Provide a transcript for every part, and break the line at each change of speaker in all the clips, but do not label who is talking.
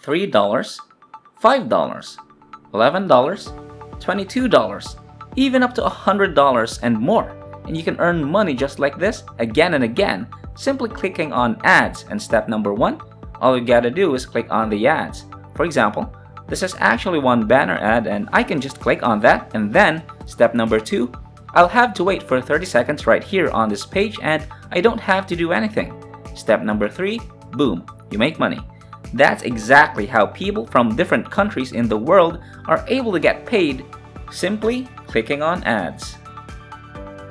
$3, $5, $11, $22, even up to $100 and more. And you can earn money just like this again and again, simply clicking on ads. And step number 1, all you gotta do is click on the ads. For example, this is actually one banner ad and I can just click on that, and then step number 2, I'll have to wait for 30 seconds right here on this page and I don't have to do anything. Step number 3, boom, you make money. That's exactly how people from different countries in the world are able to get paid, simply clicking on ads.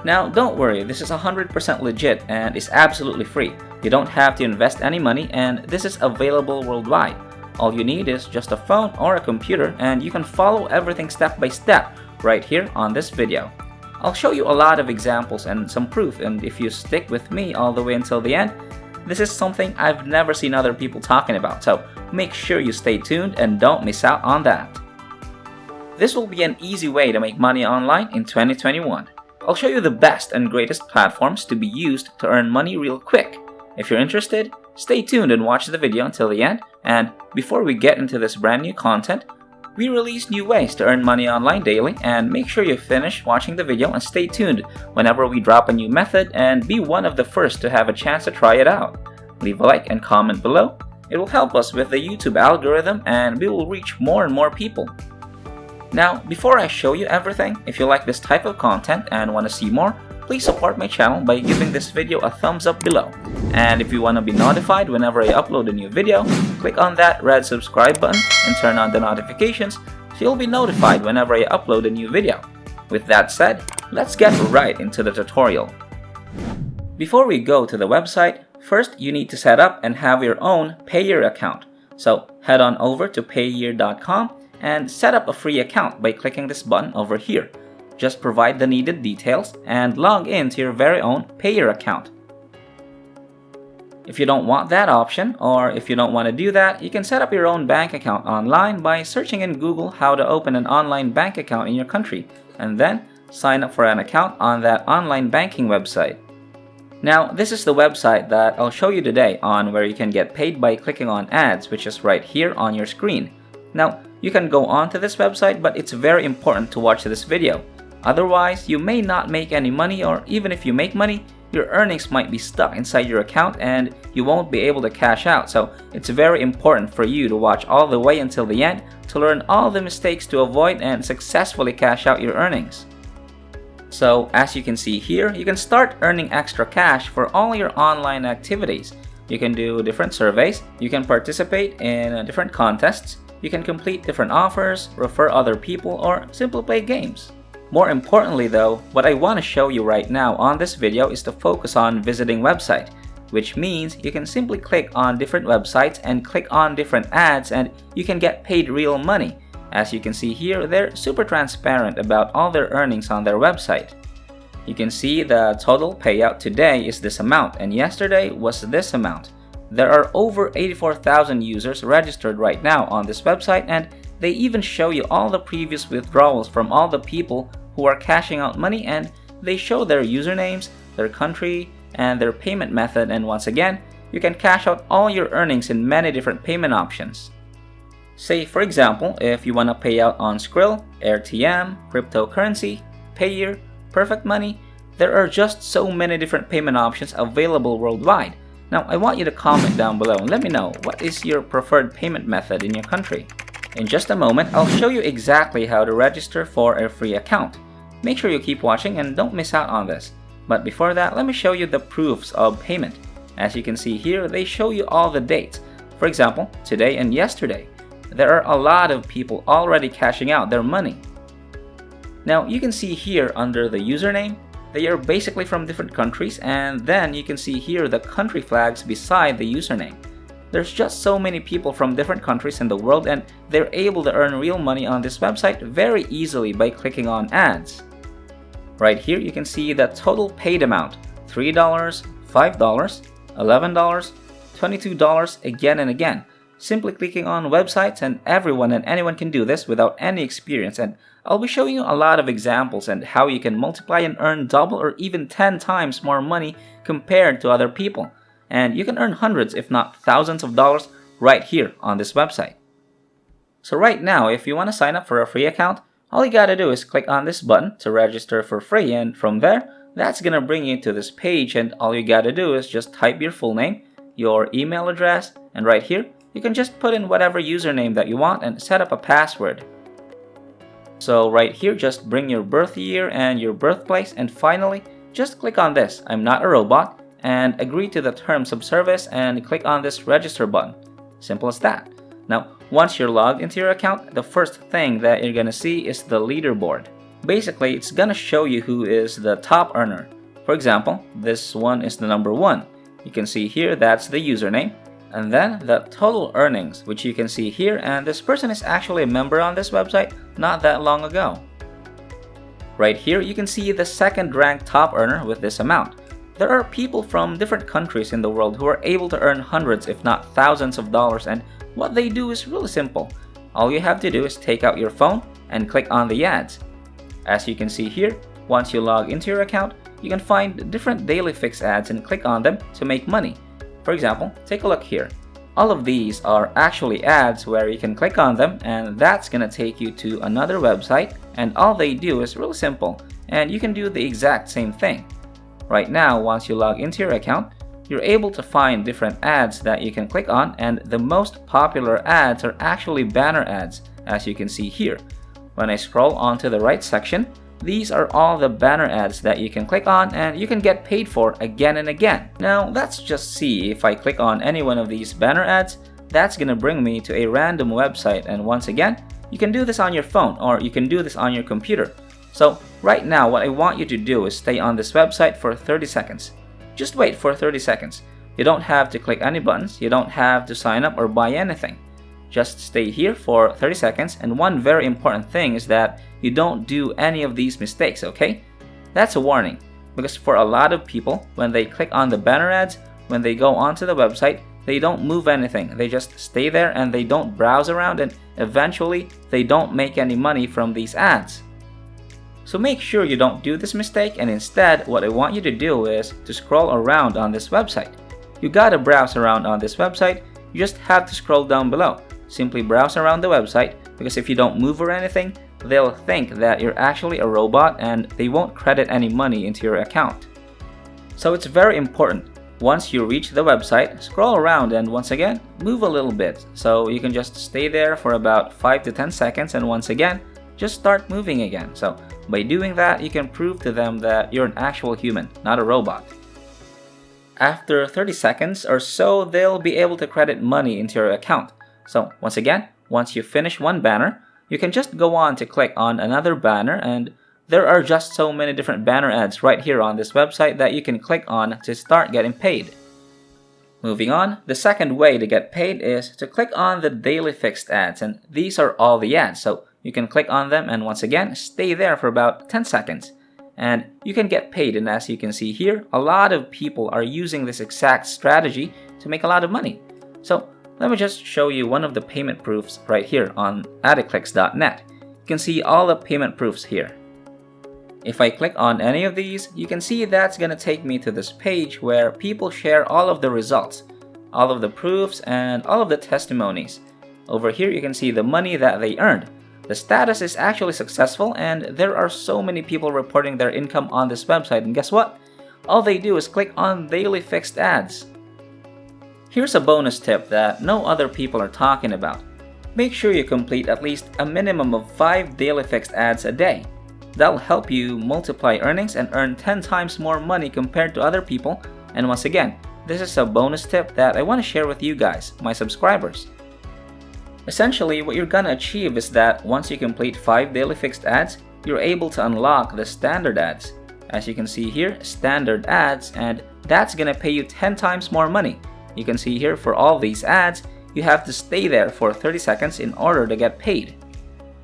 Now don't worry, this is 100% legit and is absolutely free. You don't have to invest any money and this is available worldwide. All you need is just a phone or a computer and you can follow everything step by step right here on this video. I'll show you a lot of examples and some proof, and if you stick with me all the way until the end, this is something I've never seen other people talking about, so make sure you stay tuned and don't miss out on that. This will be an easy way to make money online in 2021. I'll show you the best and greatest platforms to be used to earn money real quick. If you're interested, stay tuned and watch the video until the end. And before we get into this brand new content, we release new ways to earn money online daily, and make sure you finish watching the video and stay tuned whenever we drop a new method and be one of the first to have a chance to try it out. Leave a like and comment below. It will help us with the YouTube algorithm and we will reach more and more people. Now, before I show you everything, if you like this type of content and want to see more, please support my channel by giving this video a thumbs up below. And if you want to be notified whenever I upload a new video, click on that red subscribe button and turn on the notifications so you'll be notified whenever I upload a new video. With that said, let's get right into the tutorial. Before we go to the website, first you need to set up and have your own Payeer account. So head on over to payeer.com and set up a free account by clicking this button over here. Just provide the needed details and log in to your very own Payeer account. If you don't want that option, or if you don't want to do that, you can set up your own bank account online by searching in Google how to open an online bank account in your country, and then sign up for an account on that online banking website. Now, this is the website that I'll show you today on where you can get paid by clicking on ads, which is right here on your screen. Now, you can go on to this website, but it's very important to watch this video. Otherwise, you may not make any money, or even if you make money, your earnings might be stuck inside your account and you won't be able to cash out. So it's very important for you to watch all the way until the end to learn all the mistakes to avoid and successfully cash out your earnings. So as you can see here, you can start earning extra cash for all your online activities. You can do different surveys, you can participate in different contests, you can complete different offers, refer other people, or simply play games. More importantly though, what I want to show you right now on this video is to focus on visiting website, which means you can simply click on different websites and click on different ads and you can get paid real money. As you can see here, they're super transparent about all their earnings on their website. You can see the total payout today is this amount and yesterday was this amount. There are over 84,000 users registered right now on this website, and they even show you all the previous withdrawals from all the people who are cashing out money, and they show their usernames, their country, and their payment method. And once again, you can cash out all your earnings in many different payment options. Say for example, if you want to pay out on Skrill, RTM, cryptocurrency, Payeer, Perfect Money, there are just so many different payment options available worldwide. Now I want you to comment down below and let me know what is your preferred payment method in your country. In just a moment, I'll show you exactly how to register for a free account. Make sure you keep watching and don't miss out on this. But before that, let me show you the proofs of payment. As you can see here, they show you all the dates. For example, today and yesterday. There are a lot of people already cashing out their money. Now you can see here under the username, they are basically from different countries, and then you can see here the country flags beside the username. There's just so many people from different countries in the world and they're able to earn real money on this website very easily by clicking on ads. Right here you can see the total paid amount, $3, $5, $11, $22 again and again. Simply clicking on websites, and everyone and anyone can do this without any experience, and I'll be showing you a lot of examples and how you can multiply and earn double or even 10 times more money compared to other people. And you can earn hundreds if not thousands of dollars right here on this website. So right now, if you want to sign up for a free account, all you gotta do is click on this button to register for free, and from there, that's gonna bring you to this page, and all you gotta do is just type your full name, your email address, and right here, you can just put in whatever username that you want and set up a password. So right here, just bring your birth year and your birthplace, and finally, just click on this, I'm not a robot, and agree to the terms of service and click on this register button. Simple as that. Now, once you're logged into your account, the first thing that you're gonna see is the leaderboard. Basically, it's gonna show you who is the top earner. For example, this one is the number 1. You can see here that's the username. And then the total earnings, which you can see here, and this person is actually a member on this website not that long ago. Right here, you can see the second ranked top earner with this amount. There are people from different countries in the world who are able to earn hundreds if not thousands of dollars, and what they do is really simple. All you have to do is take out your phone and click on the ads. As you can see here, once you log into your account, you can find different daily fix ads and click on them to make money. For example, take a look here. All of these are actually ads where you can click on them, and that's gonna take you to another website, and all they do is really simple, and you can do the exact same thing. Right now, once you log into your account, you're able to find different ads that you can click on, and the most popular ads are actually banner ads, as you can see here. When I scroll onto the right section, these are all the banner ads that you can click on and you can get paid for again and again. Now let's just see, if I click on any one of these banner ads, that's gonna bring me to a random website, and once again, you can do this on your phone or you can do this on your computer. So right now, what I want you to do is stay on this website for 30 seconds. Just wait for 30 seconds. You don't have to click any buttons, you don't have to sign up or buy anything. Just stay here for 30 seconds, and one very important thing is that you don't do any of these mistakes, okay? That's a warning, because for a lot of people, when they click on the banner ads, when they go onto the website, they don't move anything. They just stay there and they don't browse around, and eventually they don't make any money from these ads. So make sure you don't do this mistake, and instead what I want you to do is to scroll around on this website. You gotta browse around on this website, you just have to scroll down below. Simply browse around the website, because if you don't move or anything, they'll think that you're actually a robot and they won't credit any money into your account. So it's very important. Once you reach the website, scroll around and once again, move a little bit. So you can just stay there for about 5 to 10 seconds, and once again, just start moving again. So by doing that, you can prove to them that you're an actual human, not a robot. After 30 seconds or so, they'll be able to credit money into your account. So once again, once you finish one banner, you can just go on to click on another banner, and there are just so many different banner ads right here on this website that you can click on to start getting paid. Moving on, the second way to get paid is to click on the daily fixed ads, and these are all the ads, so you can click on them and once again stay there for about 10 seconds. And you can get paid, and as you can see here, a lot of people are using this exact strategy to make a lot of money. So let me just show you one of the payment proofs right here on adclicks.net. You can see all the payment proofs here. If I click on any of these, you can see that's gonna take me to this page where people share all of the results, all of the proofs, and all of the testimonies. Over here, you can see the money that they earned. The status is actually successful, and there are so many people reporting their income on this website, and guess what? All they do is click on daily fixed ads. Here's a bonus tip that no other people are talking about. Make sure you complete at least a minimum of 5 daily fixed ads a day. That'll help you multiply earnings and earn 10 times more money compared to other people. And once again, this is a bonus tip that I want to share with you guys, my subscribers. Essentially, what you're gonna achieve is that once you complete 5 daily fixed ads, you're able to unlock the standard ads. As you can see here, standard ads, and that's gonna pay you 10 times more money. You can see here, for all these ads, you have to stay there for 30 seconds in order to get paid.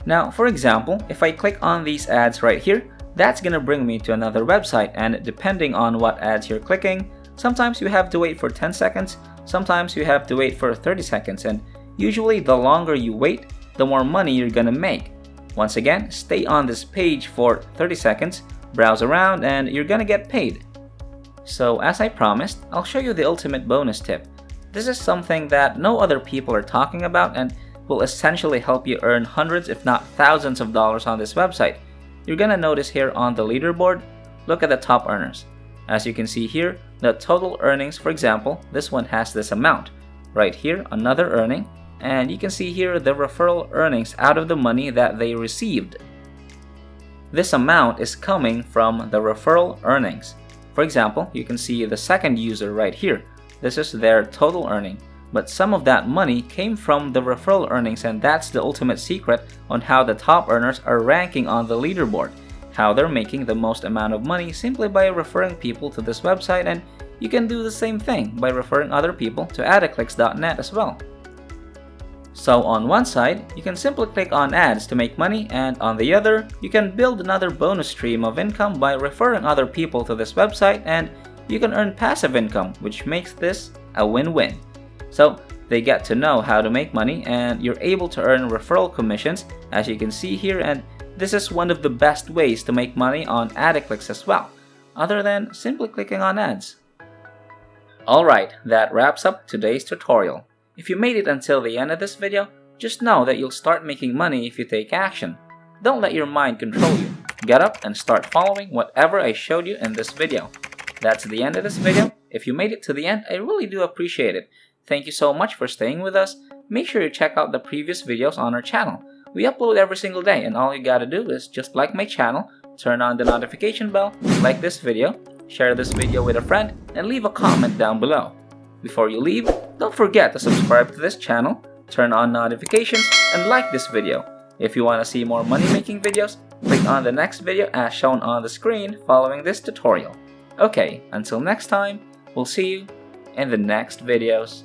Now, for example, if I click on these ads right here, that's gonna bring me to another website, and depending on what ads you're clicking, sometimes you have to wait for 10 seconds, sometimes you have to wait for 30 seconds, and usually the longer you wait, the more money you're gonna make. Once again, stay on this page for 30 seconds, browse around, and you're gonna get paid. So as I promised, I'll show you the ultimate bonus tip. This is something that no other people are talking about, and will essentially help you earn hundreds if not thousands of dollars on this website. You're gonna notice here on the leaderboard, look at the top earners. As you can see here, the total earnings, for example, this one has this amount. Right here, another earning, and you can see here the referral earnings out of the money that they received. This amount is coming from the referral earnings. For example, you can see the second user right here. This is their total earning, but some of that money came from the referral earnings, and that's the ultimate secret on how the top earners are ranking on the leaderboard. How they're making the most amount of money simply by referring people to this website, and you can do the same thing by referring other people to adclicks.net as well. So on one side, you can simply click on ads to make money, and on the other, you can build another bonus stream of income by referring other people to this website, and you can earn passive income, which makes this a win-win. So they get to know how to make money, and you're able to earn referral commissions, as you can see here, and this is one of the best ways to make money on AdClicks as well, other than simply clicking on ads. Alright, that wraps up today's tutorial. If you made it until the end of this video, just know that you'll start making money if you take action. Don't let your mind control you. Get up and start following whatever I showed you in this video. That's the end of this video. If you made it to the end, I really do appreciate it. Thank you so much for staying with us. Make sure you check out the previous videos on our channel. We upload every single day, and all you gotta do is just like my channel, turn on the notification bell, like this video, share this video with a friend, and leave a comment down below. Before you leave, don't forget to subscribe to this channel, turn on notifications, and like this video. If you want to see more money-making videos, click on the next video as shown on the screen following this tutorial. Okay, until next time, we'll see you in the next videos.